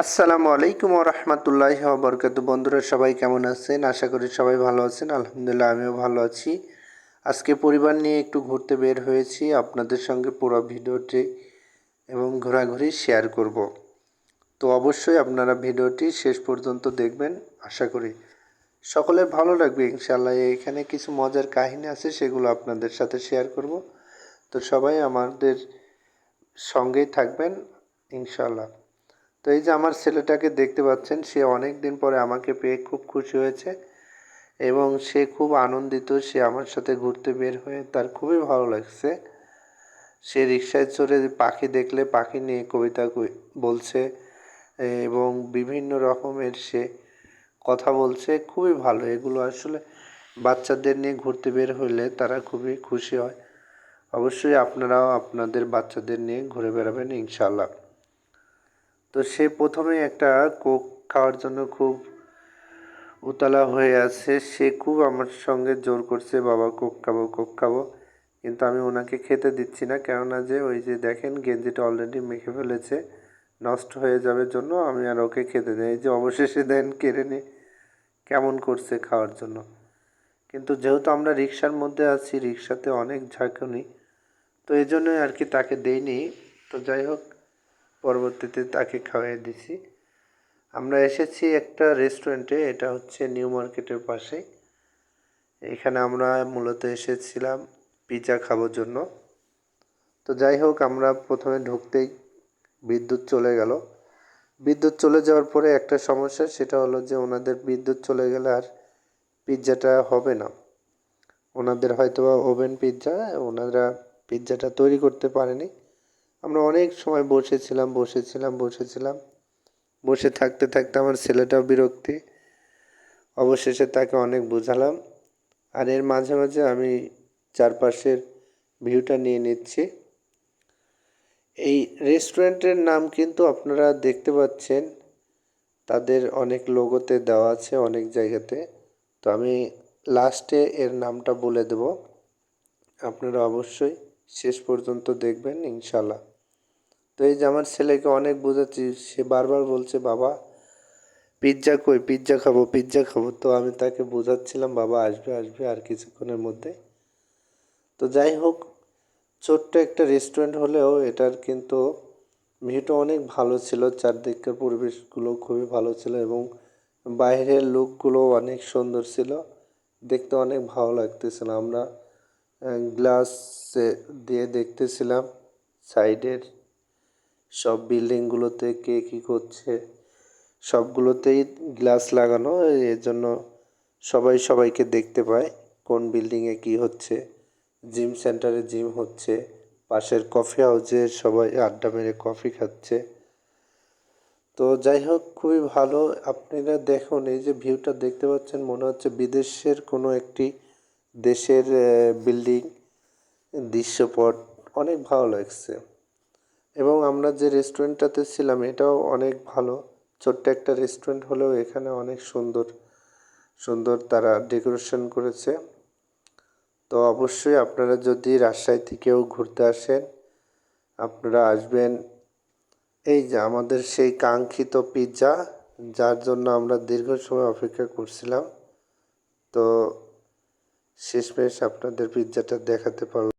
আসসালামু আলাইকুম ওয়া রাহমাতুল্লাহি ওয়া বারাকাতুহু। বন্ধুরা সবাই কেমন আছেন? আশা করি সবাই ভালো আছেন। আলহামদুলিল্লাহ আমিও ভালো আছি। আজকে পরিবার নিয়ে একটু ঘুরতে বের হয়েছি। আপনাদের সঙ্গে পুরো ভিডিওটি এবং ঘোরাঘুরি শেয়ার করব। তো অবশ্যই আপনারা ভিডিওটি শেষ পর্যন্ত দেখবেন আশা করি। সকলের ভালো লাগবে ইনশাআল্লাহ। এখানে কিছু মজার কাহিনী আছে সেগুলো আপনাদের সাথে শেয়ার করব। তো সবাই আমাদের সঙ্গেই থাকবেন ইনশাআল্লাহ। তো এই যে আমার ছেলেটাকে দেখতে পাচ্ছেন, সে অনেক দিন পরে আমাকে পেয়ে খুব খুশি হয়েছে এবং সে খুব আনন্দিত। সে আমার সাথে ঘুরতে বের হয়ে তার খুবই ভালো লাগছে। সে রিকশায় চড়ে পাখি দেখলে পাখি নিয়ে কবিতা বলছে এবং বিভিন্ন রকমের সে কথা বলছে। খুবই ভালো। এগুলো আসলে বাচ্চাদের নিয়ে ঘুরতে বের হলে তারা খুবই খুশি হয়। অবশ্যই আপনারাও আপনাদের বাচ্চাদের নিয়ে ঘুরে বেড়াবেন ইনশাআল্লাহ। তো সে প্রথমেই একটা কোক খাওয়ার জন্য খুব উতলা হয়ে আছে। সে খুব আমার সঙ্গে জোর করছে, বাবা কোক খাবো কোক খাবো, কিন্তু আমি ওনাকে খেতে দিচ্ছি না। কেননা যে ওই যে দেখেন গেঞ্জিটা অলরেডি মেখে ফেলেছে, নষ্ট হয়ে যাবে জন্য আমি আর ওকে খেতে দেই। এই যে অবশেষে দেন কেড়ে নিয়ে কেমন করছে খাওয়ার জন্য। কিন্তু যেহেতু আমরা রিক্সার মধ্যে আছি, রিক্সাতে অনেক ঝাঁকুনি, তো এই জন্যই আর কি তাকে দেইনি। তো যাই হোক, পরবর্তীতে তাকে খাওয়াই দিছি। আমরা এসেছি একটা রেস্টুরেন্টে, এটা হচ্ছে নিউ মার্কেটের পাশে। এখানে আমরা মূলত এসেছিলাম পিৎজা খাওয়ার জন্য। তো যাই হোক, আমরা প্রথমে ঢুকতেই বিদ্যুৎ চলে গেল। বিদ্যুৎ চলে যাওয়ার পরে একটা সমস্যা, সেটা হলো যে ওনাদের বিদ্যুৎ চলে গেলে আর পিৎজাটা হবে না। ওনাদের হয়তোবা ওভেন পিৎজা, ওনারা পিৎজাটা তৈরি করতে পারেনি। আমরা অনেক সময় বসেছিলাম। বসে থাকতে থাকতে আমার ছেলেটাও বিরক্তি। অবশেষে তাকে অনেক বোঝালাম। আর এর মাঝে মাঝে আমি চারপাশের ভিউটা নিয়ে নিচ্ছি। এই রেস্টুরেন্টের নাম কিন্তু আপনারা দেখতে পাচ্ছেন, তাদের অনেক লোগোতে দেওয়া আছে অনেক জায়গাতে। তো আমি লাস্টে এর নামটা বলে দেব, আপনারা অবশ্যই শেষ পর্যন্ত দেখবেন ইনশাল্লাহ। তো এই যে আমার ছেলেকে অনেক বোঝাচ্ছি, সে বারবার বলছে বাবা পিৎজা কই, পিৎজা খাবো। তো আমি তাকে বোঝাচ্ছিলাম বাবা আসবে আর কিছুক্ষণের মধ্যে। তো যাই হোক, ছোট্ট একটা রেস্টুরেন্ট হলেও এটার কিন্তু ভিউটা অনেক ভালো ছিল, চারদিকের পরিবেশগুলো খুবই ভালো ছিল এবং বাইরের লুকগুলো অনেক সুন্দর ছিল, দেখতে অনেক ভালো লাগতেছিল। আমরা গ্লাসে দিয়ে দেখতেছিলাম সাইডের সব বিল্ডিংগুলোতে কে কী করছে। সবগুলোতেই গ্লাস লাগানো, এর জন্য সবাই সবাইকে দেখতে পায় কোন বিল্ডিংয়ে কী হচ্ছে। জিম সেন্টারে জিম হচ্ছে, পাশের কফি হাউসে সবাই আড্ডা মেরে কফি খাচ্ছে। তো যাই হোক, খুবই ভালো। আপনারা দেখুন, এই যে ভিউটা দেখতে পাচ্ছেন, মনে হচ্ছে বিদেশের কোনো একটি দেশের বিল্ডিং দৃশ্যপট, অনেক ভালো লাগছে। এবং আমরা যে রেস্টুরেন্টটাতে ছিলাম এটাও অনেক ভালো। ছোট্ট একটা রেস্টুরেন্ট হলেও এখানে অনেক সুন্দর সুন্দর তারা ডেকোরেশন করেছে। তো অবশ্যই আপনারা যদি রাজশাহী থেকেও ঘুরতে আসেন, আপনারা আসবেন। এই যে আমাদের সেই কাঙ্ক্ষিত পিৎজা, যার জন্য আমরা দীর্ঘ সময় অপেক্ষা করছিলাম, তো শেষমেশ আপনাদের পিৎজাটা দেখাতে পারলাম।